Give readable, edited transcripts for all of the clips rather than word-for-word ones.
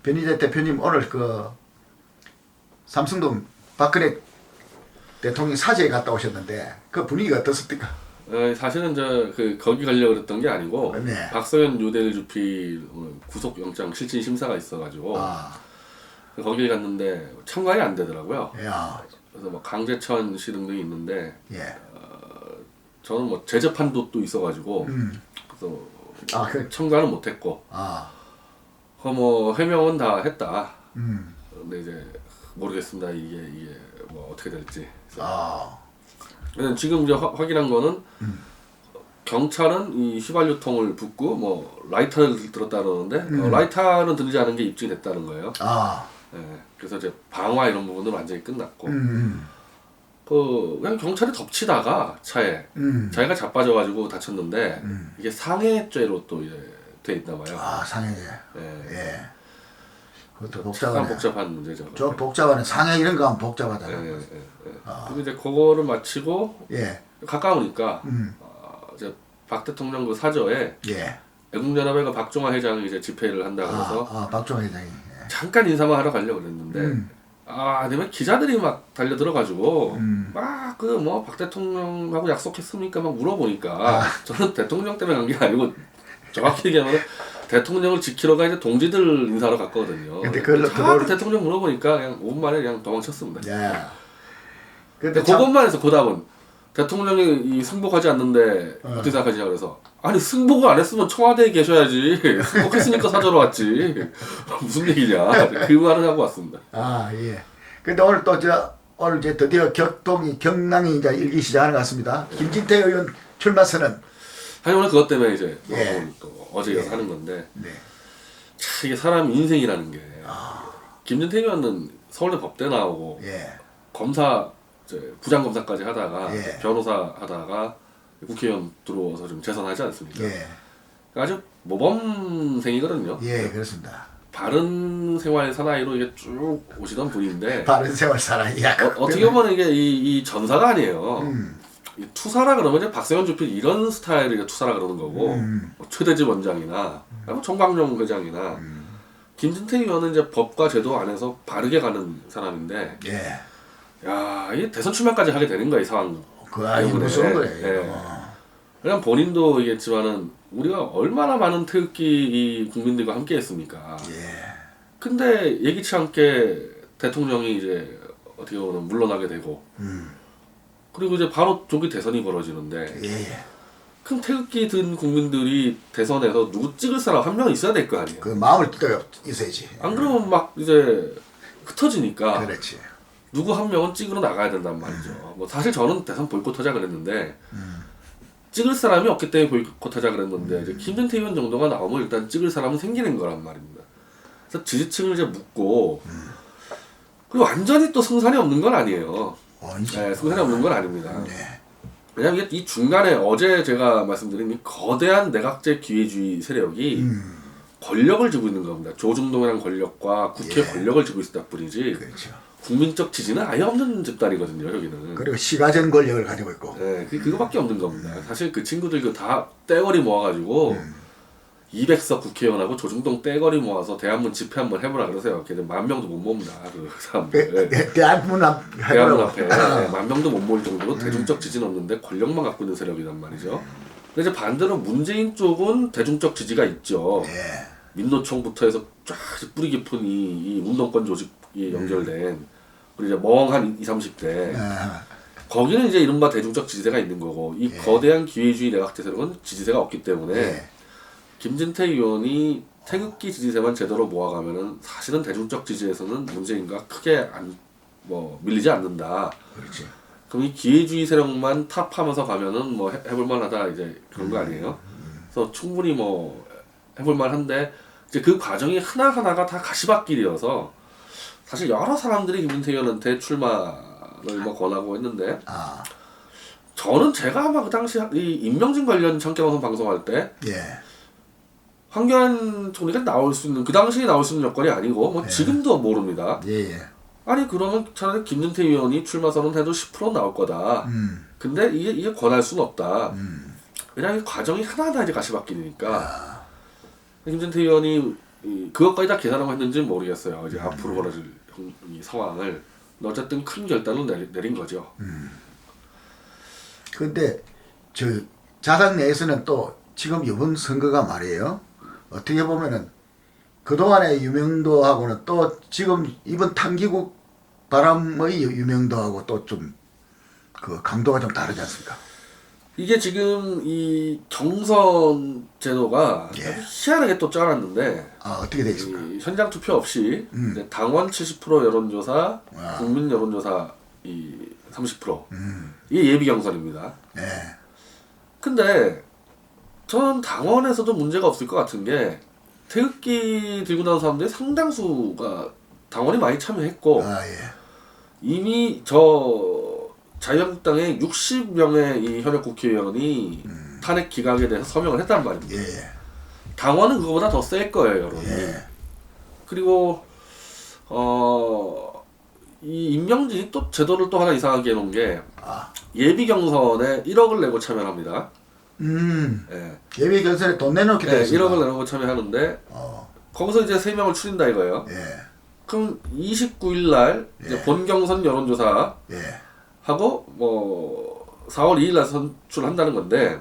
변희재 대표님 오늘 그 삼성동 박근혜 대통령 사저에 갔다 오셨는데 그 분위기가 어떻습니까? 사실은 거기 가려고 그랬던 게 아니고 네. 박서연 유대일 주필 구속영장 실질 심사가 있어가지고 거기 갔는데 참관이 안 되더라고요. 야. 그래서 뭐 강재천 씨 등등이 있는데 예. 저는 뭐 재재판도 또 있어가지고 그래서 참관은 못했고 뭐 해명은 다 했다. 근데 이제 모르겠습니다. 이게 뭐 어떻게 될지. 지금 이제 확인한 거는 경찰은 이 휘발유통을 붓고 뭐 라이터를 들었다 그러는데 라이터는 들지 않은 게 입증이 됐다는 거예요. 예, 그래서 이제 방화 이런 부분은 완전히 끝났고 그냥 경찰이 덮치다가 차에 자기가 자빠져가지고 다쳤는데 이게 상해죄로 또 이제 돼 있나 봐요. 상해죄. 예. 그것도 복잡한 문제죠. 좀 복잡하네. 상해 이런 거 하면 복잡하다. 그리고 이제 그거를 마치고 가까우니까 이제 박 대통령 그 사저에 애국연합회 박종화 회장이 이제 집회를 한다 그래서 박종화 회장이 잠깐 인사만 하러 가려고 그랬는데 아니면 기자들이 막 달려 들어가지고 막 그 뭐 박 대통령하고 약속했습니까 막 물어보니까 저는 대통령 때문에 간 게 아니고 정확히 얘기하면 대통령을 지키러가 이제 동지들 인사하러 갔거든요. 근데 그걸로 대통령 물어보니까 그냥 5분 만에 그냥 도망쳤습니다. 근데 그것만 해서 그 답은 대통령이 이 승복하지 않는데 어떻게 생각하시냐 그래서 아니 승복을 안 했으면 청와대에 계셔야지 승복했으니까 사저로 왔지 무슨 얘기냐 그 말을 하고 왔습니다. 근데 오늘 오늘 이제 드디어 경랑이 이제 일기 시작하는 것 같습니다. 김진태 의원 출마 선언. 사실 오늘 그것 때문에 이제 또 어제 이어서 하는 건데 참 이게 사람 인생이라는 게 김진태 의원은 서울대 법대 나오고 검사 이제 부장검사까지 하다가 변호사 하다가 국회의원 들어와서 좀 재선하지 않습니까? 아주 모범생이거든요. 그렇습니다. 바른 생활 사나이로 이게 쭉 오시던 분인데 바른 생활 사나이. 어떻게 보면 이게 이 전사가 아니에요. 이 투사라 그러면 이제 박세현 주필 이런 스타일의 투사라 그러는 거고 뭐 최대집 원장이나 뭐 정광용 회장이나 김진태 의원은 이제 법과 제도 안에서 바르게 가는 사람인데 야, 이 대선 출마까지 하게 되는 거야, 이 상황. 무서운 거예요. 그냥 본인도 얘기했지만은 우리가 얼마나 많은 태극기 이 국민들과 함께 했습니까. 근데 예기치 않게 대통령이 이제 어떻게 보면 물러나게 되고 그리고 이제 바로 조기 대선이 벌어지는데 큰 태극기 든 국민들이 대선에서 누구 찍을 사람 한 명 있어야 될 거 아니에요. 그 마음을 뜯어 있어야지. 안 그러면 막 이제 흩어지니까 그렇지. 누구 한 명은 찍으러 나가야 된단 말이죠. 뭐 사실 저는 대선 보이콧하자 그랬는데 찍을 사람이 없기 때문에 보이콧하자 그랬는데 이제 김진태 의원 정도가 나오면 일단 찍을 사람은 생기는 거란 말입니다. 그래서 지지층을 이제 묻고 그리고 완전히 또 승산이 없는 건 아니에요. 승산이 없는 건 아닙니다. 왜냐면 이 중간에 어제 제가 말씀드린 이 거대한 내각제 기회주의 세력이 권력을 쥐고 있는 겁니다. 조중동이라는 권력과 국회 권력을 쥐고 있다 뿐이지. 그렇죠. 국민적 지지는 아예 없는 집단이거든요, 여기는. 그리고 시가전 권력을 가지고 있고. 그거밖에 없는 겁니다. 사실 그 친구들 다 떼거리 모아가지고 200석 국회의원하고 조중동 떼거리 모아서 대한문 집회 한번 해보라 그러세요. 걔는 10,000명도 못 모읍니다, 그 사람들. 대한문 앞에 10,000명도 못 모을 정도로 대중적 지지는 없는데 권력만 갖고 있는 세력이란 말이죠. 근데 이제 반대로 문재인 쪽은 대중적 지지가 있죠. 민노총부터 해서 쫙 뿌리 깊은 이 운동권 조직이 연결된 그리고 이제 멍한 20, 30대 거기는 이제 이른바 대중적 지지세가 있는 거고 이 거대한 기회주의 내각제 세력은 지지세가 없기 때문에 김진태 의원이 태극기 지지세만 제대로 모아가면은 사실은 대중적 지지에서는 문재인과 크게 밀리지 않는다. 그렇지. 그럼 이 기회주의 세력만 탑하면서 가면은 뭐 해볼만하다 이제 그런 거 아니에요? 그래서 충분히 뭐 해볼만한데 이제 그 과정이 하나하나가 다 가시밭길이어서 사실 여러 사람들이 김진태 의원한테 출마를 뭐 권하고 했는데 저는 제가 아마 그 당시 이 임명진 관련 청계방송 방송할 때 황교안 총리가 나올 수 있는 그 당시에 나올 수 있는 여건이 아니고 뭐 지금도 모릅니다. 아니 그러면 차라리 김진태 의원이 출마 선언해도 10% 나올 거다. 근데 이게 권할 수는 없다. 왜냐하면 과정이 하나하나 이제 가시밭길이니까 김진태 의원이 그것까지 다 계산하고 했는지는 모르겠어요. 이제 앞으로 벌어질 이 상황을. 어쨌든 큰 결단을 내린 거죠. 근데 저 자당 내에서는 또 지금 이번 선거가 말이에요. 어떻게 보면은 그동안의 유명도하고는 또 지금 이번 탕기국 바람의 유명도하고 또 좀 그 강도가 좀 다르지 않습니까? 이게 지금 이 경선 제도가 예. 희한하게 또 짜놨는데 아 어떻게 돼 있습니까? 이 현장 투표 없이 이제 당원 70% 여론조사, 와. 국민 여론조사 이 30% 이게 예비 경선입니다. 예. 근데 저는 당원에서도 문제가 없을 것 같은 게 태극기 들고 나온 사람들이 상당수가 당원이 많이 참여했고 아 예. 이미 저 자유한국당의 60명의 이 현역 국회의원이 탄핵 기각에 대해서 서명을 했단 말입니다. 예. 당원은 그거보다 더 셀 거예요, 여론이. 예. 그리고 이 임명진이 또 제도를 또 하나 이상하게 해놓은 게 아. 예비 경선에 1억을 내고 참여합니다. 예. 예비 결선에 돈 내놓게 돼 예, 있습니다. 1억을 내고 참여하는데 어. 거기서 이제 3명을 추린다 이거예요. 예. 그럼 29일 날 이제 본 경선 여론조사 예. 하고 뭐 4월 2일 날 선출한다는 건데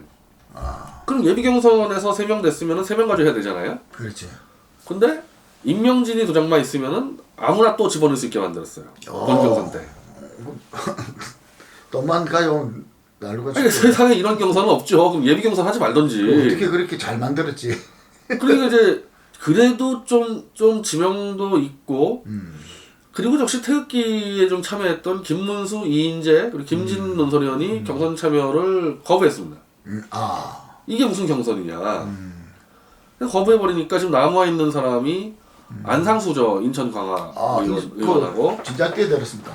아. 그럼 예비 경선에서 3명 됐으면은 3명 가지고 해야 되잖아요. 그렇지. 근데 임명진이 도장만 있으면은 아무나 또 집어넣을 수 있게 만들었어요. 본 경선 때. 돈만 가져온 날로가 아니, 세상에 이런 경선은 없죠. 그럼 예비 경선 하지 말던지. 어떻게 그렇게 잘 만들었지? 그러니까 이제 그래도 좀 지명도 있고 그리고 역시 태극기에 좀 참여했던 김문수, 이인재 그리고 김진 논설위원이 경선 참여를 거부했습니다. 아. 이게 무슨 경선이냐. 거부해버리니까 지금 남아 있는 사람이 안상수죠. 인천 강화 아, 의원하고 진짜 꽤 들었습니다.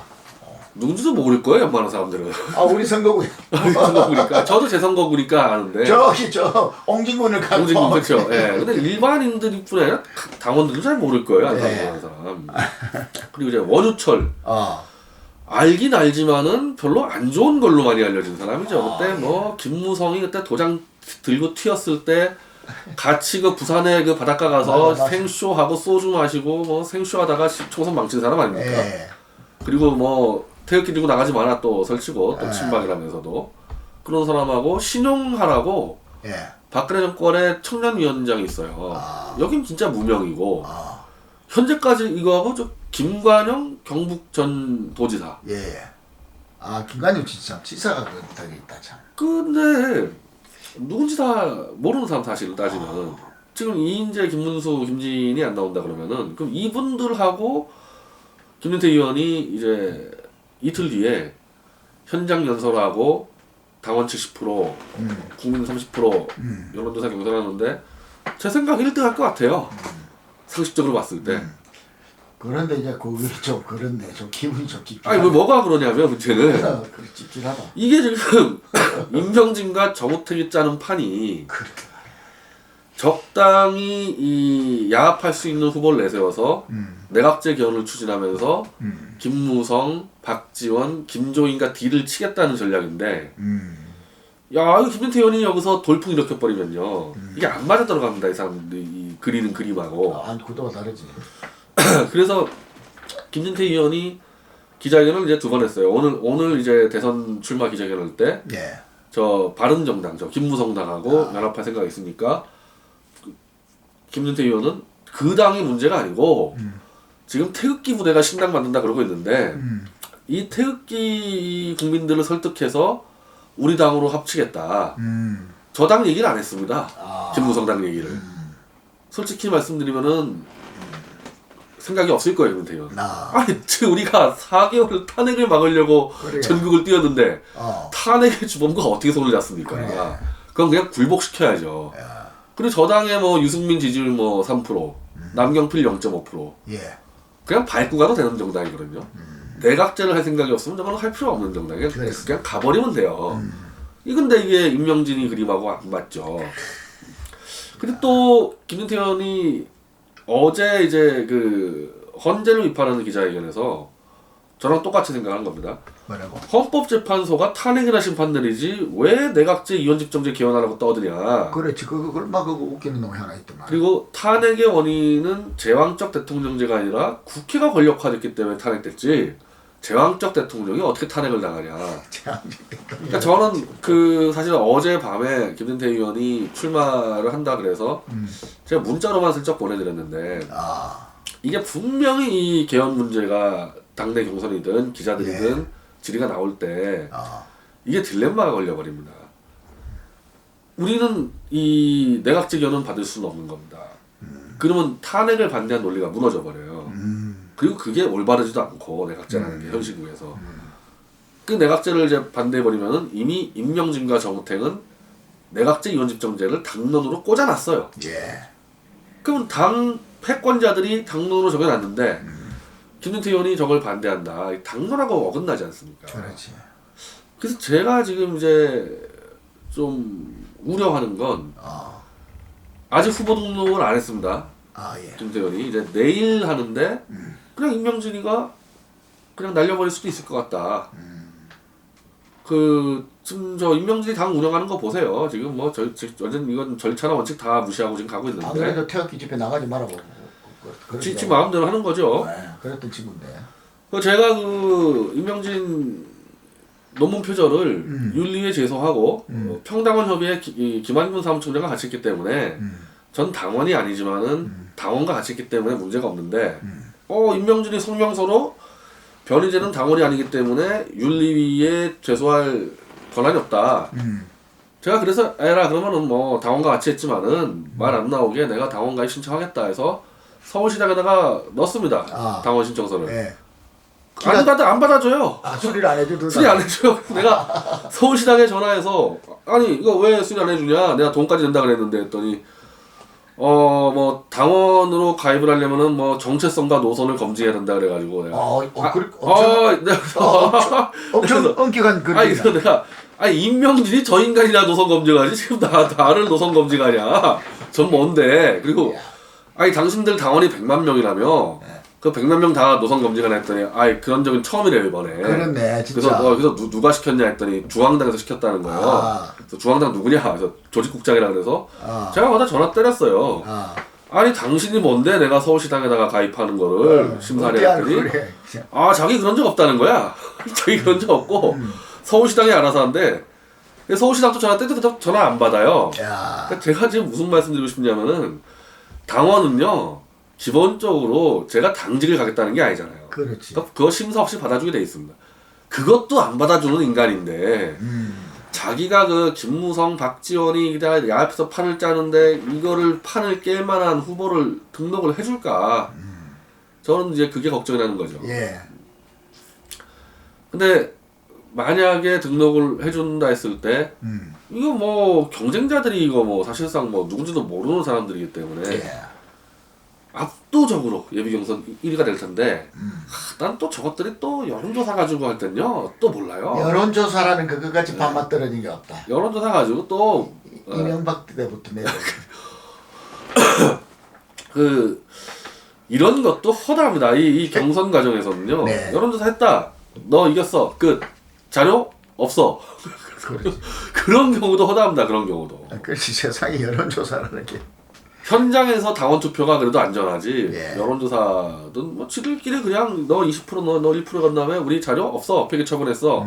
누군지도 모를 거예요. 웬만한 사람들은. 아, 우리 선거구에. 선거구니까 저도 제 선거구니까 아는데. 저기 저 옹진군을 갖고. 공직은 그렇죠. 예. 근데 일반인들이 뿐 아니라 당원들도 잘 모를 거예요. 안 예. 당하는 사람. 그리고 이제 원우철. 아. 알긴 알지만은 별로 안 좋은 걸로 많이 알려진 사람이죠. 아, 그때 뭐 김무성이 그때 도장 들고 튀었을 때 같이 그 부산에 그 바닷가 가서 맞아. 생쇼하고 소주 마시고 뭐 생쇼하다가 총선 망친 사람 아닙니까? 예. 그리고 뭐 태극기 들고 나가지 마라 또 설치고 또 예. 친박이라면서도 그런 사람하고 신용하라고 예. 박근혜 정권의 청년위원장이 있어요. 아. 여긴 진짜 무명이고 아. 현재까지 이거하고 저 김관영 경북 전 도지사. 예. 아, 김관영 지사가 그 덕에 있다 참. 근데 누군지 다 모르는 사람 사실을 따지면 지금 이인재, 김문수, 김진이 안 나온다 그러면은 그럼 이분들하고 김윤태 의원이 이제 이틀 뒤에 현장 연설하고 당원 70%, 국민 30% 여론조사 경선하는데 제 생각 1등 할 것 같아요. 상식적으로 봤을 때. 그런데 이제 그게 좀 그렇네. 좀 기분이 좀 찝찝하다. 아니 왜 뭐가 그러냐면 문제는 그래 찝찝하다. 이게 지금 임명진과 정우택이 짜는 판이 그렇게. 적당히 이 야합할 수 있는 후보를 내세워서 내각제 개헌을 추진하면서 김무성, 박지원, 김종인과 딜을 치겠다는 전략인데 야 이거 김민태 의원이 여기서 돌풍 일으켜버리면요 이게 안 맞아 들어갑니다. 이 사람들이 이 그리는 그림하고. 아, 구도가 다르지. 그래서 김진태 의원이 기자회견을 이제 2번 했어요. 오늘 이제 대선 출마 기자회견 할 때 예. 저 바른정당 저 김무성당하고 연합할 생각이 있으니까 김진태 의원은 그 당이 문제가 아니고 지금 태극기 부대가 신당 만든다 그러고 있는데 이 태극기 국민들을 설득해서 우리 당으로 합치겠다. 저 당 얘기를 안 했습니다. 아. 김무성 당 얘기를. 솔직히 말씀드리면은 생각이 없을 거예요, 김진태 의원. 아니, 지금 우리가 4개월을 탄핵을 막으려고 그래. 전국을 뛰었는데 탄핵의 주범과 어떻게 손을 잡습니까? 그래. 그건 그냥 굴복시켜야죠. 그리고 저당의 뭐 유승민 지지율 뭐 3%, 남경필 0.5%. 예. 그냥 밟고 가도 되는 정당이거든요. 내각제를 할 생각이 없으면 저거는 할 필요 없는 정당이에요. 그냥 가버리면 돼요. 근데 이게 임명진이 그림하고 안 맞죠. 근데 또 김진태 의원이 어제 이제 그 헌재를 비판하는 기자회견에서 저랑 똑같이 생각하는 겁니다. 뭐라고? 헌법재판소가 탄핵이나 심판 내리지 왜 내각제 이원집정제 개헌하라고 떠드냐. 그렇지. 그걸 막 그거 웃기는 놈이 하나 있더만. 그리고 탄핵의 원인은 제왕적 대통령제가 아니라 국회가 권력화됐기 때문에 탄핵됐지 제왕적 대통령이 어떻게 탄핵을 당하냐. 그러니까 저는 그 사실 어젯밤에 김진태 의원이 출마를 한다 그래서 제가 문자로만 슬쩍 보내드렸는데 이게 분명히 이 개헌 문제가 당내 경선이든 기자들이든 질의가 나올 때 이게 딜레마가 걸려버립니다. 우리는 이 내각제 개헌은 받을 수는 없는 겁니다. 그러면 탄핵을 반대한 논리가 무너져 버려요. 그리고 그게 올바르지도 않고 내각제라는 게 현 시국에서 그 내각제를 이제 반대해 버리면은 이미 임명진과 정우택은 내각제 이원집정제를 당론으로 꽂아놨어요. 그러면 당 패권자들이 당론으로 정해놨는데 김진태 의원이 저걸 반대한다. 당론하고 어긋나지 않습니까? 그렇지. 그래서 제가 지금 이제 좀 우려하는 건 아직 후보 등록을 안 했습니다. 김진태 의원이 이제 내일 하는데 그냥 임명진이가 그냥 날려버릴 수도 있을 것 같다. 지금 저 임명진이 당 운영하는 거 보세요. 지금 뭐 완전 이건 절차나 원칙 다 무시하고 지금 가고 있는데. 안 그래도 태극기 집회 나가지 말라고. 지 마음대로 하는 거죠. 그랬던 친구인데. 제가 그 임명진 논문 표절을 윤리위에 제소하고 평당원 협의회 김한균 사무총장과 같이 했기 때문에 전 당원이 아니지만은 당원과 같이 했기 때문에 문제가 없는데 임명진이 성명서로 변희재는 당원이 아니기 때문에 윤리위에 제소할 권한이 없다. 제가 그래서 에라 그러면은 뭐 당원과 같이 했지만은 말 안 나오게 내가 당원 가입 신청하겠다 해서 서울시당에다가 넣습니다. 당원 신청서를. 안 받아줘요. 수리를 안 해주든. 수리 안 해줘요. 내가 서울시당에 전화해서 아니 이거 왜 수리 안 해주냐. 내가 돈까지 낸다 그랬는데 했더니 뭐 당원으로 가입을 하려면은 뭐 정체성과 노선을 검증해야 된다 그래가지고 내가 엄청 엄격한 그런. 그래서 내가 임명진이 저 인간이나 노선 검증하지 지금 나를 노선 검증하냐. 전 뭔데. 그리고 당신들 당원이 100만 명이라며 그 100만 명 다 노선 검증을 했더니 그런 적은 처음이래요 이번에. 그렇네 진짜. 그래서 누가 시켰냐 했더니 중앙당에서 시켰다는 거예요. 그래서 중앙당 누구냐? 그래서 조직국장이라 그래서 제가 받아 전화 때렸어요. 아니 당신이 뭔데 내가 서울시당에다가 가입하는 거를 심사를 했더니 자기 그런 적 없다는 거야. 자기 그런 적 없고 서울시당이 알아서 한대. 서울시당도 전화 때려도 전화 안 받아요. 그러니까 제가 지금 무슨 말씀드리고 싶냐면은 당원은요 기본적으로 제가 당직을 가겠다는 게 아니잖아요. 그렇지. 그거 심사 없이 받아주게 돼 있습니다. 그것도 안 받아주는 인간인데 자기가 그 김무성, 박지원이 야 앞에서 판을 짜는데 이거를 판을 깰 만한 후보를 등록을 해줄까? 저는 이제 그게 걱정이 나는 거죠. 근데 만약에 등록을 해준다 했을 때 이거 뭐 경쟁자들이 이거 뭐 사실상 뭐 누군지도 모르는 사람들이기 때문에 압도적으로 예비경선 1위가 될 텐데 난 또 저것들이 또 여론조사 가지고 할 땐요 또 몰라요. 여론조사라는 그것까지 반맛 떨어진 게 없다. 여론조사 가지고 또 이명박 때부터 내려. 이런 것도 허다합니다. 이 경선 과정에서는요. 여론조사 했다. 너 이겼어. 끝. 자료 없어. 그런 경우도 허다합니다. 그런 경우도. 그렇지. 세상에 여론조사라는 게. 현장에서 당원 투표가 그래도 안전하지. 여론조사든 뭐 지들끼리 그냥 너 20% 너 1% 간 다음에 우리 자료 없어. 폐기 처분했어.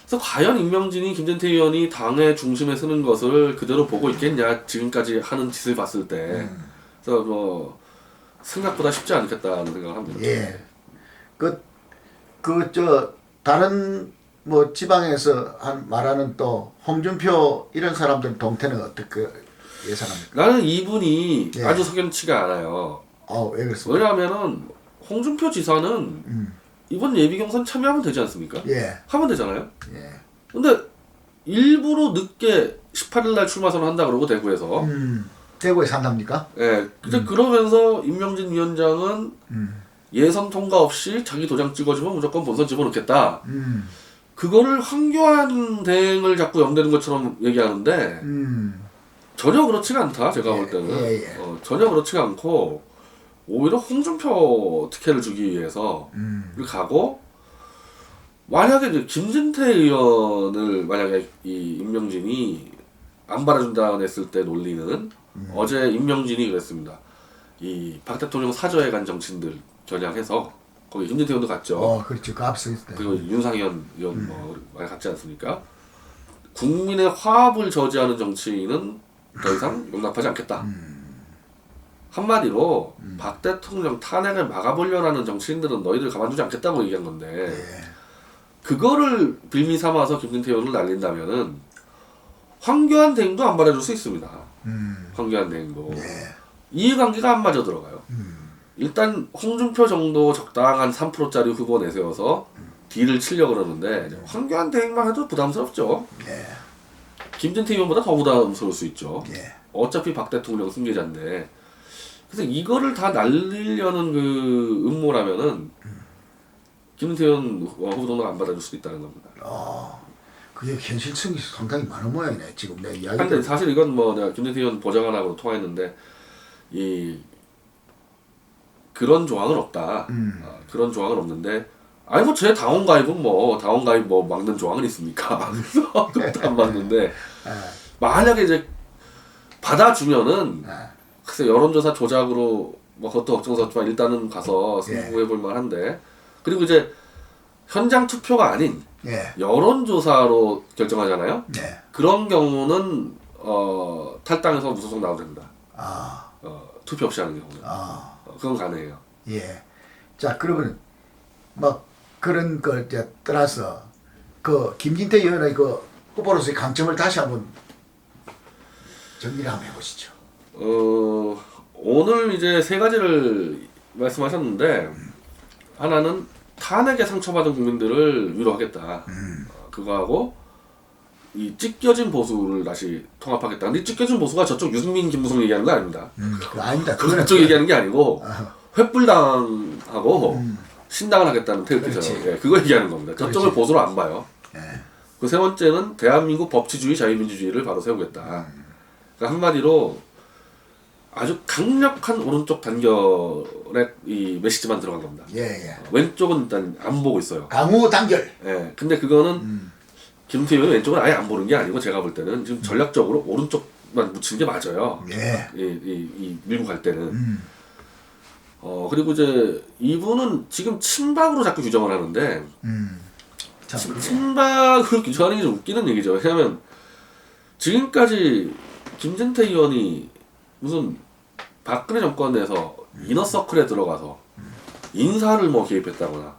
그래서 과연 임명진이 김진태 의원이 당의 중심에 서는 것을 그대로 보고 있겠냐. 지금까지 하는 짓을 봤을 때. 그래서 뭐 생각보다 쉽지 않겠다는 생각을 합니다. 다른 뭐 지방에서 말하는 또 홍준표 이런 사람들 동태는 어떻게 예상합니까? 나는 이분이 아주 석연치가 않아요. 왜 그랬습니까? 왜냐하면은 홍준표 지사는 이번 예비경선 참여하면 되지 않습니까? 하면 되잖아요. 근데 일부러 늦게 18일날 출마 선언한다 그러고 대구에서. 대구에 산답니까? 그러면서 임명진 위원장은 예선 통과 없이 자기 도장 찍어주면 무조건 본선 집어넣겠다. 그거를 황교안 대행을 자꾸 연대는 것처럼 얘기하는데 전혀 그렇지가 않다. 제가 볼 때는 전혀 그렇지가 않고 오히려 홍준표 특혜를 주기 위해서 가고 만약에 이제 김진태 의원을 만약에 이 임명진이 안 받아준다고 했을 때 논리는 어제 임명진이 그랬습니다. 이 박 대통령 사저에 간 정치인들 겨냥해서 거기 김진태 의원도 갔죠. 그렇죠. 그 앞서 있을 때. 그리고 윤상현 의원 뭐 많이 갔지 않습니까? 국민의 화합을 저지하는 정치인은 더 이상 용납하지 않겠다. 한마디로 박 대통령 탄핵을 막아보려는 정치인들은 너희들 가만두지 않겠다고 얘기한 건데 그거를 빌미 삼아서 김진태 의원을 날린다면은 황교안 대행도 안 받아줄 수 있습니다. 황교안 대행도 이해관계가 안 맞아 들어가요. 일단 홍준표 정도 적당한 3%짜리 후보 내세워서 딜을 치려고 그러는데 황교안 대행만 해도 부담스럽죠. 김진태 의원보다 더 부담스러울 수 있죠. 어차피 박 대통령 승계자인데 그래서 이거를 다 날리려는 그 음모라면은 김진태 의원 후보도 안 받아줄 수도 있다는 겁니다. 그게 현실성이 상당히 많은 모양이네. 지금 내 이야기. 근데 사실 이건 뭐 내가 김진태 의원 보좌관하고 통화했는데 이 그런 조항은 없다. 그런 조항은 없는데 아니 뭐 제 당원 가입은 뭐 당원 가입 뭐 막는 조항은 있습니까? 그래서 그것도 안 맞는데 만약에 이제 받아주면은 글쎄 여론조사 조작으로 뭐 그것도 걱정스럽지만 일단은 가서 승부해볼 만한데 그리고 이제 현장 투표가 아닌 여론조사로 결정하잖아요. 그런 경우는 탈당해서 무소속 나와도 된다. 투표 없이 하는 경우는 그건 가능해요. 자 그러면 막 그런 걸 이제 떠나서 그 김진태 의원의 그 후보로서의 강점을 다시 한번 정리를 한번 해보시죠. 오늘 이제 세 가지를 말씀하셨는데 하나는 탄핵에 상처받은 국민들을 위로하겠다. 그거하고 이 찢겨진 보수를 다시 통합하겠다. 근데 찢겨진 보수가 저쪽 유승민, 김무성 얘기하는 거 아닙니다. 아닙니다. 그쪽 얘기하는 게 아니고 횃불당하고 신당을 하겠다는 태극기잖아요. 그거 얘기하는 겁니다. 저쪽을 보수로 안 봐요. 그 세 번째는 대한민국 법치주의, 자유민주주의를 바로 세우겠다. 그러니까 한마디로 아주 강력한 오른쪽 단결의 이 메시지만 들어간 겁니다. 왼쪽은 일단 안 보고 있어요. 강호 단결. 근데 그거는 김태 의원은 왼쪽은 아예 안 보는 게 아니고 제가 볼 때는 지금 전략적으로 오른쪽만 묻히는 게 맞아요. 이 밀고 갈 때는. 그리고 이제 이분은 지금 친박으로 자꾸 규정을 하는데 친박으로 규정하는 게 좀 웃기는 얘기죠. 왜냐하면 지금까지 김진태 의원이 무슨 박근혜 정권 내에서 이너서클에 들어가서 인사를 뭐 개입했다거나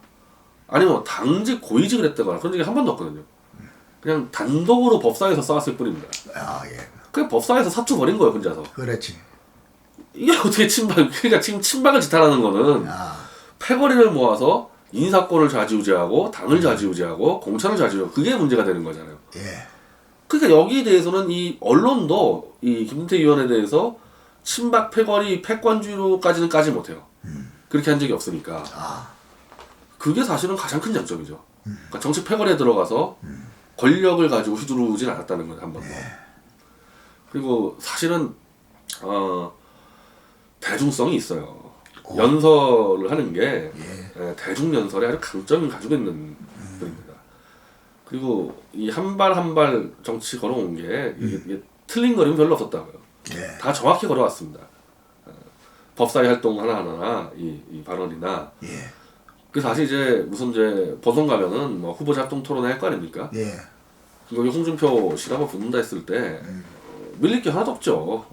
아니면 당직 고위직을 했다거나 그런 적이 한 번도 없거든요. 그냥 단독으로 법사위에서 싸웠을 뿐입니다. 그냥 법사위에서 사투 벌인 거예요, 혼자서. 그렇지. 이게 어떻게 친박, 그러니까 지금 친박을 짓하라는 거는 패거리를 모아서 인사권을 좌지우지하고 당을 좌지우지하고 공천을 좌지우지하고 그게 문제가 되는 거잖아요. 그러니까 여기에 대해서는 이 언론도 이 김진태 의원에 대해서 친박 패거리 패권주의로까지는 까지 못해요. 그렇게 한 적이 없으니까. 그게 사실은 가장 큰 장점이죠. 그러니까 정치 패거리에 들어가서 권력을 가지고 휘두르진 않았다는 거예요, 한 번도. 그리고 사실은 대중성이 있어요. 연설을 하는 게 대중 연설에 아주 강점을 가지고 있는 분입니다. 그리고 이 한 발 한 발 정치 걸어온 게 이게 틀린 거리는 별로 없었다고요. 다 정확히 걸어왔습니다. 법사위 활동 하나하나 이 발언이나 그 사실 이제 무슨 이제 보선 가면은 뭐 후보자 합동 토론회 할 거 아닙니까? 여기 홍준표 씨가 한번 붙는다 했을 때 밀릴 게 하나도 없죠.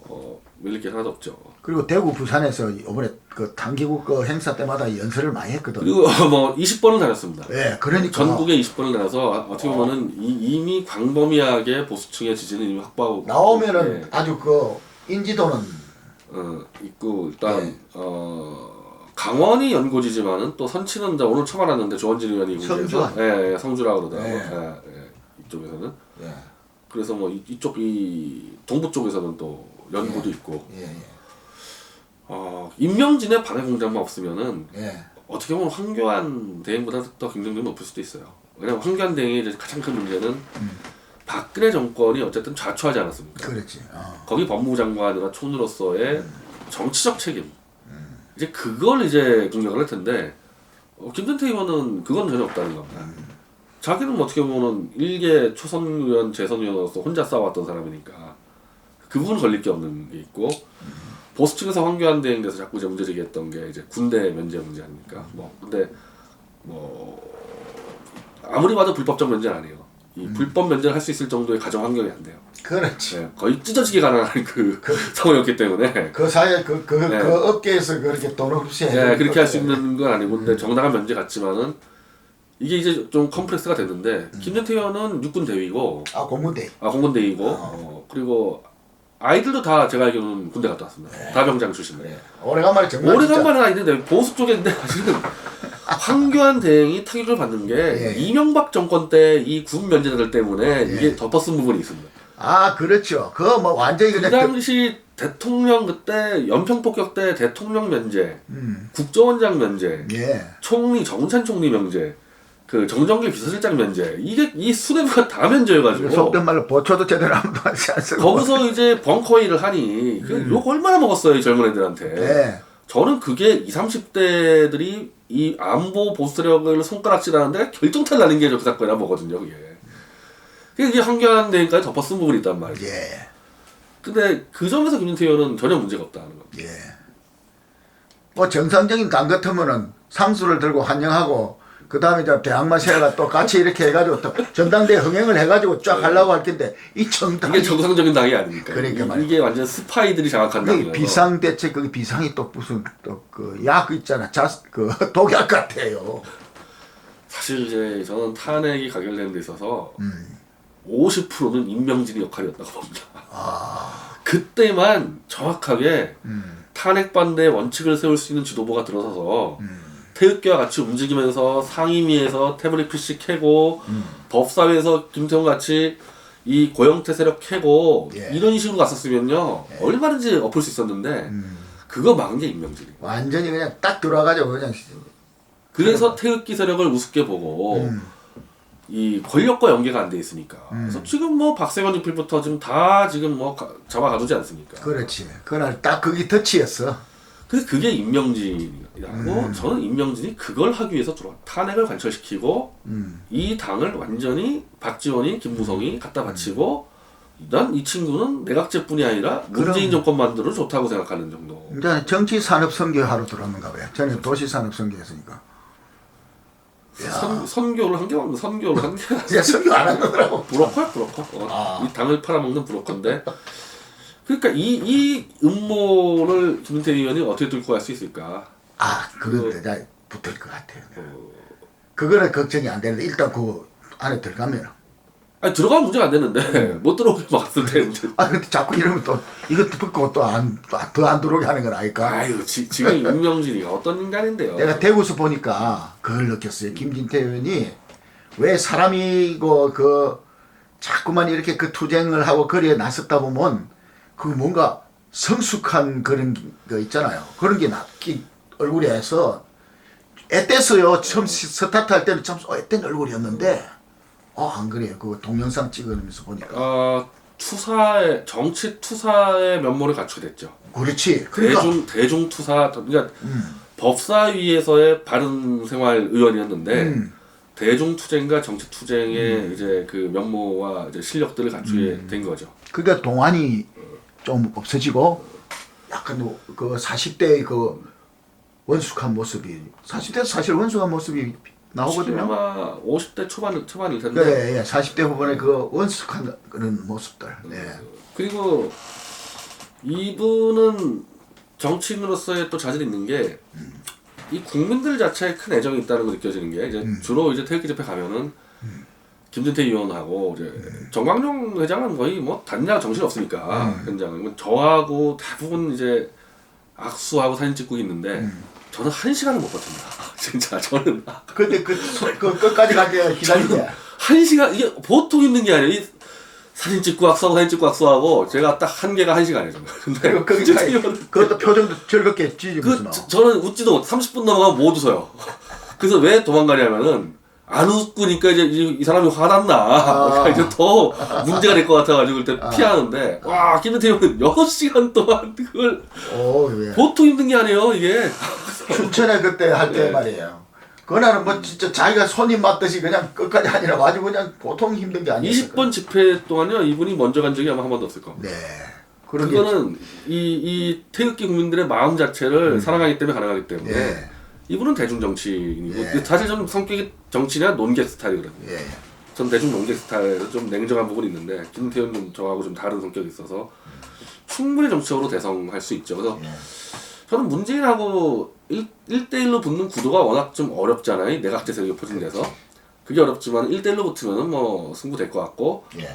밀릴 게 하나도 없죠. 그리고 대구, 부산에서 이번에 그 단기국 그 행사 때마다 연설을 많이 했거든. 그리고 뭐 20번을 다녔습니다. 그러니까 전국에 20번을 다녀서 어떻게 보면은 이미 광범위하게 보수층의 지지는 이미 확보하고 나오면은 아주 그 인지도는 있고 일단 강원이 연고지지만은 또 선치는 이제 오늘 처음 알았는데 조원진 의원이 성주 성주라고 그러더라고요. 이쪽에서는. 그래서 뭐 이쪽 이 동부 쪽에서는 또 연고도 있고. 임명진의 방해 공작만 없으면은 어떻게 보면 황교안 대행보다 더 경쟁력이 높을 수도 있어요. 왜냐면 황교안 대행의 이제 가장 큰 문제는 박근혜 정권이 어쨌든 좌초하지 않았습니까? 그렇지. 거기 법무부 장관이나 총리로서의 정치적 책임 이제 그걸 이제 공격을 할 텐데 김진태 의원은 그건 전혀 없다는 겁니다. 자기는 어떻게 보면은 일개 초선 의원, 재선 의원으로서 혼자 싸워왔던 사람이니까 그 부분 걸릴 게 없는 게 있고 보수 측에서 황교안 대행에 대해서 자꾸 이제 문제 제기했던 게 이제 군대 면제 문제 아닙니까? 근데 아무리 봐도 불법적 면제는 아니에요. 이 불법 면제를 할 수 있을 정도의 가정 환경이 안 돼요. 그렇지. 네, 거의 찢어지게 가능한 그 상황이었기 때문에 그 사회 그 네. 업계에서 그렇게 돈 없이 네, 그렇게 할 수 있는 건 아니고 근데 정당한 면제 같지만은 이게 이제 좀 컴플렉스가 됐는데 김진태 의원은 육군 대위고 공무대. 공군 대위고 그리고 아이들도 다 제가 알기로는 군대 갔다 왔습니다. 다 병장 출신이에요. 오래간만에 정말 오래간만에 아닌데 보수 쪽인데 사실은 황교안 대행이 타격을 받는 게 이명박 정권 때 이 군 면제자들 때문에 이게 덮어쓴 부분이 있습니다. 그렇죠. 그거 뭐 완전히 그 그냥 당시 대통령 그때 연평폭격 때 대통령 면제, 국정원장 면제, 총리 정찬 총리 면제, 그 정정길 비서실장 면제 이게 이 수뇌부가 다 면제여가지고 속된 말로 보초도 제대로 아무도 안 쓰고 거기서 이제 벙커 일을 하니 욕 얼마나 먹었어요 이 젊은 애들한테. 저는 그게 20, 30대들이 이 안보 보수 세력을 손가락질하는데 결정타를 나는 게 그 사건이라 보거든요 그게. 이게 황교안 대행까지 덮어쓴 부분이 있단 말이죠. 근데 그 점에서 김진태 의원은 전혀 문제가 없다는 겁니다. 뭐 정상적인 당 같으면은 상수를 들고 환영하고 그 다음에 이제 대항마 세가 또 같이 이렇게 해가지고 또 전당대회 흥행을 해가지고 쫙 하려고 할 텐데 이 정당이 이게 정상적인 당이 아니니까. 그러니까 이게 완전 스파이들이 장악한 당이에요. 비상대책 그 비상이 또 무슨 또 그 약 있잖아 그 독약 같아요. 사실 이제 저는 탄핵이 가결되는 데 있어서 50%는 임명진의 역할이었다고 봅니다. 그때만 정확하게 탄핵 반대 원칙을 세울 수 있는 지도부가 들어서서 태극기와 같이 움직이면서 상임위에서 태블릿 PC 캐고 법사위에서 김태훈 같이 이 고영태 세력 캐고 이런 식으로 갔었으면요 얼마든지 엎을 수 있었는데 그거 막은 게 임명진이. 완전히 그냥 딱 들어와가지고 그냥 그래서 태극기 세력을 우습게 보고 이 권력과 연계가 안 돼 있으니까. 그래서 지금 뭐 박세관 유필부터 지금 다 지금 뭐 잡아가두지 않습니까? 그렇지. 그날 딱 그게 덫이었어. 그래서 그게 임명진이라고 저는 임명진이 그걸 하기 위해서 들어와 탄핵을 관철시키고 이 당을 완전히 박지원이 김무성이 갖다 바치고 난 이 친구는 내각제뿐이 아니라 문재인 정권 만들어 좋다고 생각하는 정도. 이제 정치산업선교하러 들어왔는가 봐요. 저는 도시산업선교했으니까. 선교를 한 게 없는 선교를 한 게. 이제 선교 안 한 거더라고. 브로커야 브로커. 이 당을 팔아먹는 브로커인데. 그러니까 이 음모를 김진태 의원이 어떻게 뚫고 갈 수 있을까? 그건 내가 붙을 것 같아요. 그거는 걱정이 안 되는데 일단 그 안에 들어가면. 아니 들어가면 문제가 안 되는데 못 들어오게 막았을 때 문제. 근데 자꾸 이러면 또 이것도 붙고 또 더 안 들어오게 하는 건 아닐까? 아유 지금 임명진이가 어떤 인간인데요? 내가 대구에서 보니까 그걸 느꼈어요. 김진태 의원이 왜 사람이고 그 자꾸만 이렇게 그 투쟁을 하고 거리에 나섰다 보면 그 뭔가 성숙한 그런 거 있잖아요. 그런 게 얼굴에서 애땠어요. 처음 스타트 할 때는 참 애땐 얼굴이었는데 안 그래요. 그 동영상 찍으면서 보니까. 정치 투사의 면모를 갖추게 됐죠. 그렇지. 그러니까. 대중 투사, 그러니까 법사위에서의 바른 생활 의원이었는데 대중 투쟁과 정치 투쟁의 이제 그 면모와 이제 실력들을 갖추게 된 거죠. 그러니까 동안이 좀 없어지고 약간 그 40대의 그 원숙한 모습이 40대에서 사실 원숙한 모습이 나오거든요. 아마 50대 초반일 텐데. 네, 40대 후반의 그 원숙한 그런 모습들. 네. 그리고 이분은 정치인으로서의 또 자질이 있는 게 이 국민들 자체에 큰 애정이 있다는 거 느껴지는 게 이제 주로 이제 태극기 집회 가면은 김진태 의원하고 이제 정광용 회장은 거의 뭐 단냐 정신 없으니까 현장은 저하고 대부분 이제 악수하고 사진 찍고 있는데 저는 1시간은 못 버팁니다. 진짜 저는. 근데 그 끝까지 가게 기다리게. 1시간 이게 보통 힘든 게 아니에요. 이 사진 찍고 악수하고 사진 찍고 악수하고 제가 딱 한계가 1시간이에요. 근데 그것도 표정도 즐겁게 찌지면서 저는 웃지도 못. 30분 넘어가면 못 웃어요. 그래서 왜 도망가냐면은 안 웃으니까 이제 이 사람이 화났나 이제 더 문제가 될 것 같아가지고 그때 피하는데 와 김은태는 6시간 동안 그걸 예. 보통 힘든 게 아니에요 이게. 춘천에 그때 할 때 말이에요. 그날은 뭐 진짜 자기가 손님 맞듯이 그냥 끝까지 하니라고 아주 그냥 보통 힘든 게 아니었어요. 20번 집회 동안요 이분이 먼저 간 적이 아마 한 번도 없을 겁니다. 네. 그런 그거는 이 태극기 국민들의 마음 자체를 사랑하기 때문에 가능하기 때문에 예. 이분은 대중 정치인이고 예. 사실 저는 성격이 정치냐 논객 스타일이거든요. 예. 전 대중 논객 스타일에서 좀 냉정한 부분이 있는데 김태현은 저하고 좀 다른 성격이 있어서 충분히 정치적으로 대성할 수 있죠. 그래서 예. 저는 문재인하고 1대1로 붙는 구도가 워낙 좀 어렵잖아요. 내각제 세력이 포진돼서. 그게 어렵지만 1대1로 붙으면 뭐 승부될 것 같고 예.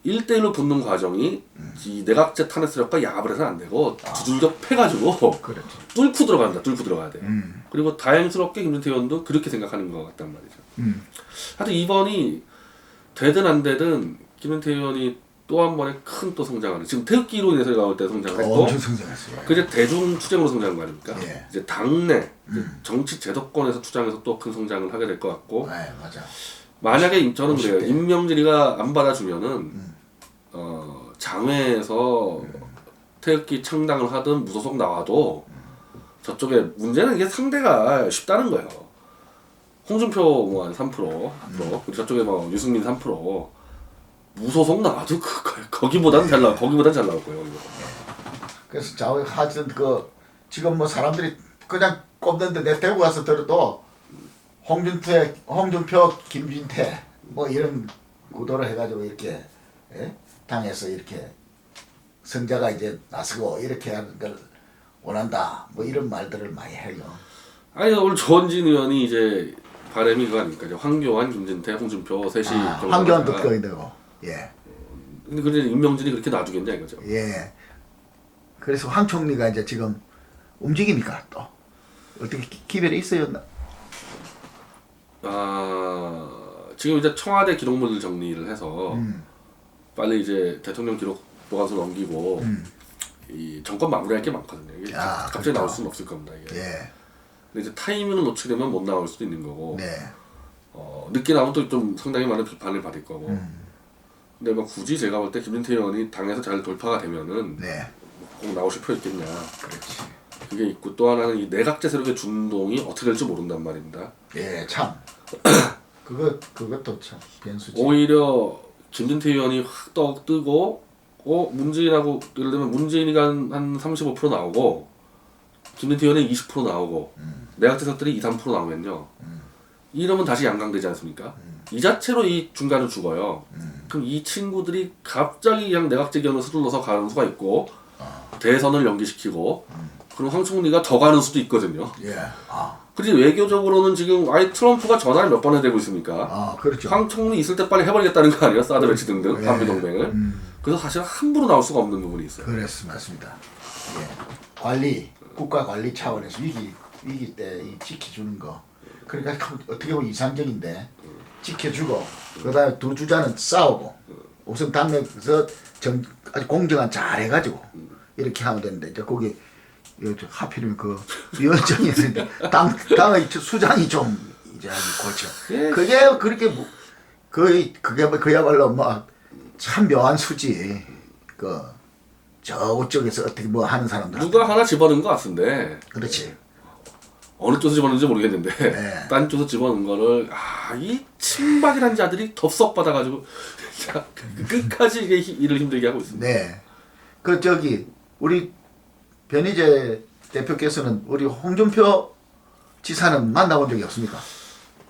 1대1로 붙는 과정이 이 내각제 탄핵 세력과 야합을 해서는 안 되고 두들겨 패가지고 그렇지. 뚫고 들어간다. 뚫고 들어가야 돼요. 그리고 다행스럽게 김준태 의원도 그렇게 생각하는 것 같단 말이죠. 하여튼 이번이 되든 안 되든 김준태 의원이 또 한 번에 큰 또 성장하는 지금 태극기로 인해서 나올 때 성장을 했고 엄청 성장했어요. 그 이제 대중 투쟁으로 성장한 거 아닙니까? 예. 이제 당내 이제 정치 제도권에서 투쟁해서 또 큰 성장을 하게 될 것 같고 네, 맞아. 만약에 저는 그래요. 50대. 임명진이가 안 받아주면은 장외에서 태극기 창당을 하든 무소속 나와도 저쪽에 문제는 이게 상대가 쉽다는 거예요. 홍준표 뭐 한 3%, 그리고 저쪽에 뭐 유승민 3%, 무소속 나와도 거기보단 잘 나올 거예요. 이거. 그래서 하여튼 지금 뭐 사람들이 그냥 꼽는데 내 대구 가서 들어도 홍준표, 김진태 뭐 이런 구도를 해가지고 이렇게 당에서 이렇게 성자가 이제 나서고 이렇게 하는 걸 원한다 뭐 이런 말들을 많이 해요. 아니 오늘 조원진 의원이 이제 바람이 그거 아닙니까? 이제 황교안, 김진태, 홍준표 셋이 황교안도 거기 되고 예. 근데 그래 임명진이 그렇게 놔두겠냐 이거죠. 예. 그래서 황 총리가 이제 지금 움직입니까 또 어떻게 기별이 있어요? 지금 이제 청와대 기록물 정리를 해서 빨리 이제 대통령 기록 보관소 넘기고 이 정권 마무리할 게 많거든요. 이게 갑자기 그렇죠. 나올 수는 없을 겁니다. 이게. 예. 근데 이제 타이밍을 놓치려면 못 나올 수도 있는 거고. 네. 늦게 나오면 또 좀 상당히 많은 비판을 받을 거고. 근데 뭐 굳이 제가 볼 때 김진태 의원이 당에서 잘 돌파가 되면은 네. 꼭 나오실 필요 있겠냐. 그렇지. 그게 있고 또 하나는 이 내각제 세력의 준동이 어떻게 될지 모른단 말입니다. 예, 참. 그것도 참 변수지. 오히려 김진태 의원이 확 뜨고 문재인하고 예를 들면 문재인이가 한 35% 나오고 김진태 의원이 20% 나오고 내각제 세력들이 2~3% 나오면요. 이러면 다시 양강되지 않습니까? 이 자체로 이 중간은 죽어요. 그럼 이 친구들이 갑자기 그냥 내각제 견을 서둘러서 가는 수가 있고 대선을 연기시키고 그럼 황 총리가 더 가는 수도 있거든요. 예. 그리고 외교적으로는 지금 아예 트럼프가 전화를 몇 번 해대고 있습니까? 그렇죠. 황 총리 있을 때 빨리 해버리겠다는 거 아니에요? 사드 배치 등등 예. 한미 동맹을. 그래서 사실 함부로 나올 수가 없는 부분이 있어요. 맞습니다. 예. 국가 관리 차원에서 위기 때 이 지켜주는 거. 그러니까 어떻게 보면 이상적인데 지켜주고 그다음에 두 주자는 싸우고 우선 당내에서 아주 공정한 잘 해가지고 이렇게 하면 되는데 이제 거기 하필이면 그 위원장이 있는데 당의 수장이 좀 이제 아주 고쳐. 예. 그게 그렇게 그야말로 뭐 참 묘한 수지. 저쪽에서 어떻게 뭐 하는 사람들. 누가 하나 집어넣은 것 같은데 그렇지. 어느 쪽에서 집어넣는지 모르겠는데 네. 딴 쪽에서 집어넣은 거를 이 친박이라는 자들이 덥석 받아가지고 끝까지 이게 일을 힘들게 하고 있습니다. 네. 우리 변희재 대표께서는 우리 홍준표 지사는 만나본 적이 없습니까?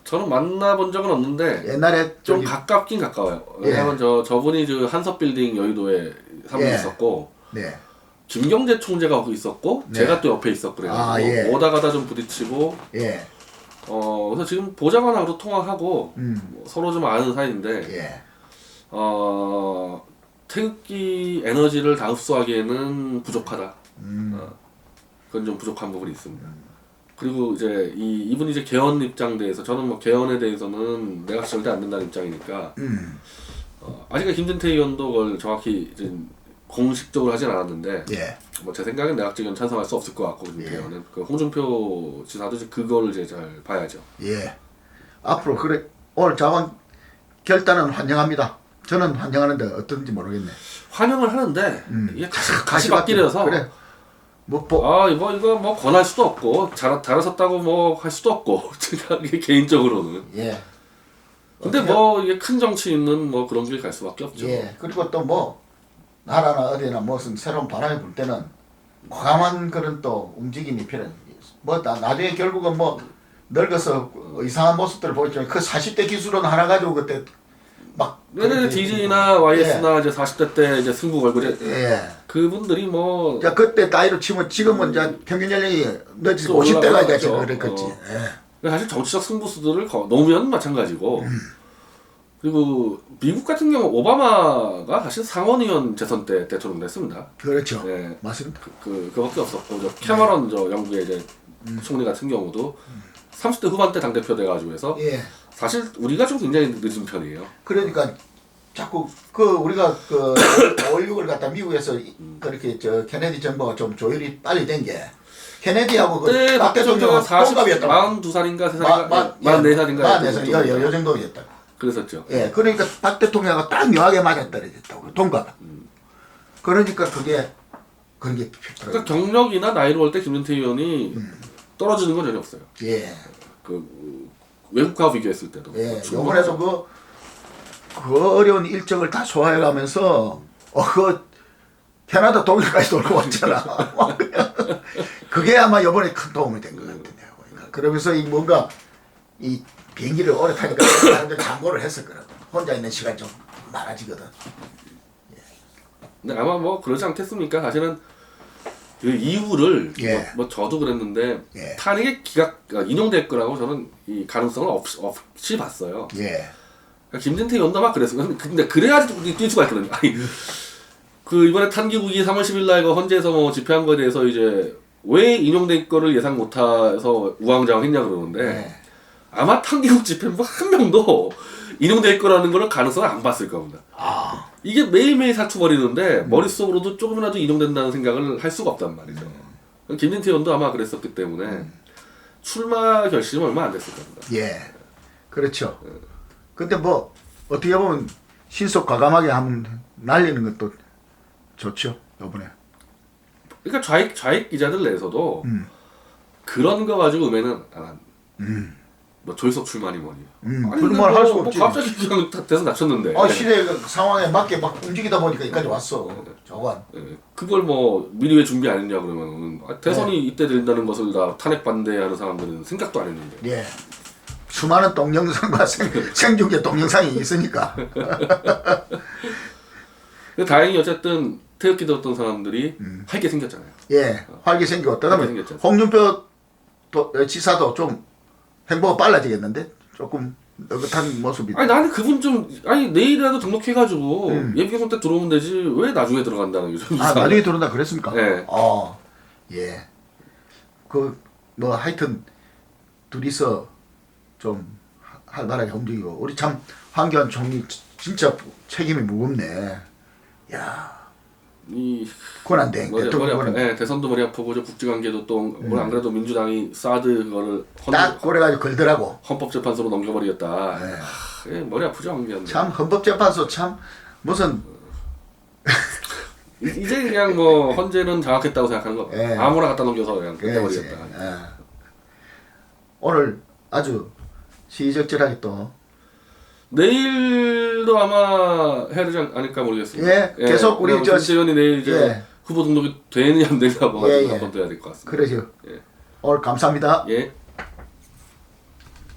저는 만나본 적은 없는데 옛날에 좀 가깝긴 가까워요. 예. 왜냐면 저분이 한섭빌딩 여의도에 사무실 예. 있었고 네. 김경재 총재가 거기 있었고 네. 제가 또 옆에 있었거든요. 예. 오다 가다 좀 부딪히고 예. 그래서 지금 보좌관하고 통화하고 뭐 서로 좀 아는 사이인데 예. 태극기 에너지를 다 흡수하기에는 부족하다. 그건 좀 부족한 부분이 있습니다. 그리고 이제 이분이 이제 개헌 입장 대해서 저는 뭐 개헌에 대해서는 내가 절대 안 된다는 입장이니까 아직까지 김진태 의원도 그걸 정확히 이제 공식적으로 하진 않았는데 예. 뭐 제 생각엔 내각제 견 찬성할 수 없을 것 같고 김진태 의원은 그 홍준표 지사도 이제 그거를 이제 잘 봐야죠. 예. 앞으로 오늘 자방 결단은 환영합니다. 저는 환영하는데 어떤지 모르겠네. 환영을 하는데 이게 가시밭길이라서 그래. 이거 뭐 권할 수도 없고 잘하셨다고 뭐 할 수도 없고 그냥 이게 개인적으로는. 예. 근데 뭐 이게 큰 정치 있는 뭐 그런 길 갈 수밖에 없죠. 예. 그리고 또 뭐 나라나 어디나 무슨 새로운 바람이 불 때는 과감한 그런 또 움직임이 필요해. 뭐 나중에 결국은 뭐 늙어서 이상한 모습들을 보였지만 그 40대 기술은 하나 가지고 그때 막 네네 DJ나 YS나 이제 40대 때 이제 승부 걸고 예. 그분들이 뭐 자 그때 나이로 치면 지금은 이제 평균 연령이 늦어서 또 50대가 이제 올라가죠. 그랬겠지. 예. 사실 정치적 승부수들을 놓으면 마찬가지고 그리고 미국 같은 경우 오바마가 사실 상원의원 재선 때 대통령 됐습니다. 그렇죠. 예. 맞습니다. 그밖에 없었고 저 캐머런 저 영국의 이제 총리 같은 경우도 30대 후반대 당 대표 돼가지고 해서 예. 사실 우리가 좀 굉장히 늦은 편이에요. 그러니까 자꾸 그 우리가 그 5.16을 갖다 미국에서 그렇게 저 케네디 정부가 좀 조율이 빨리 된 게 케네디하고 그때 박 대통령은 동갑이었다고. 42살인가 3살인가 44살인가 44살 요 정도였다. 그랬었죠. 예, 그러니까 박 대통령과 딱 묘하게 맞아떨어졌다고 동갑. 그러니까 그게 그러니까 경력이나 나이로 볼 때 김진태 의원이 떨어지는 건 전혀 없어요. 예, 그 외국과 비교했을 때도. 예. 요번에도 그 어려운 일정을 다 소화해가면서 그 캐나다 독일까지 돌고 왔잖아. 그게 아마 이번에 큰 도움이 된 것 같은데. 그러면서 이 뭔가 이 비행기를 오래 타니까 사람들 장고를 했을 거라고. 혼자 있는 시간 좀 많아지거든. 근데 아마 뭐 그러지 않겠습니까? 사실은 그 이유를 예. 뭐 저도 그랬는데 예. 탄핵의 인용될 거라고 저는 이 가능성을 없이 봤어요. 예. 그러니까 김진태 의원도 아마 그랬어요. 근데 그래야지 뛸 수가 있거든요. 아니 그 이번에 탄기국이 3월 10일 날 그 헌재에서 뭐 집회한 거에 대해서 이제 왜 인용될 거를 예상 못해서 우왕좌왕했냐 그러는데 예. 아마 탄기국 집회부 한 명도 인용될 거라는 거를 가능성을 안 봤을 겁니다. 아, 이게 매일매일 사투버리는데 머릿속으로도 조금이라도 인용된다는 생각을 할 수가 없단 말이죠. 김진태 의원도 아마 그랬었기 때문에 출마 결심은 얼마 안 됐을 겁니다. 예. 그렇죠. 근데 뭐 어떻게 보면 신속 과감하게 하면 날리는 것도 좋죠. 이번에. 그러니까 좌익 기자들 내에서도 그런 거 가지고 음에는 안 한다. 뭐 조희석 출마니 뭐니. 아니 그런 말 할 수 없지. 갑자기 그냥 대선 낮췄는데. 시대 그 상황에 맞게 막 움직이다 보니까 여기까지 왔어. 저건. 예, 그걸 뭐 미리 왜 준비 안 했냐 그러면 대선이 이때 된다는 것을 다 탄핵 반대하는 사람들은 생각도 안 했는데. 예. 수많은 동영상과 생중계 동영상이 있으니까. 근데 다행히 어쨌든 태극기 들었던 사람들이 활게 생겼잖아요. 예. 활기 생기고 활기 그다음에 생겼죠. 홍준표 지사도 좀 행보가 빨라지겠는데? 조금 느긋한 모습이. 아니 나는 그분 좀 내일이라도 등록해가지고 예비경선 때 들어오면 되지 왜 나중에 들어간다는 거죠. 나중에 들어온다 그랬습니까? 네. 예. 뭐 하여튼 둘이서 좀 활발하게 움직이고 우리 참 황교안 총리 진짜 책임이 무겁네. 야. 이 권한대행 머리 아파. 예, 대선도 머리 아프고 저 국제관계도 또 안 그래도 민주당이 사드 그거를 딱 그래가지고 걸더라고. 헌법재판소로 넘겨버리겠다. 예, 머리 아프죠 황교안. 참 헌법재판소 참 무슨 이제 그냥 뭐 헌재는 장악했다고 생각하는 거. 예. 아무나 갖다 넘겨서 그냥 끝내버리겠다. 예. 오늘 아주 시의적절하게 또 내일도 아마 해야 되지 않을까 모르겠습니다. 예, 계속 우리 저 김재현이 내일 이제 예. 후보 등록이 되느냐 안 되느냐 뭐 예, 예. 한번 돼야 될 것 같습니다. 그러죠. 예. 오늘 감사합니다. 예.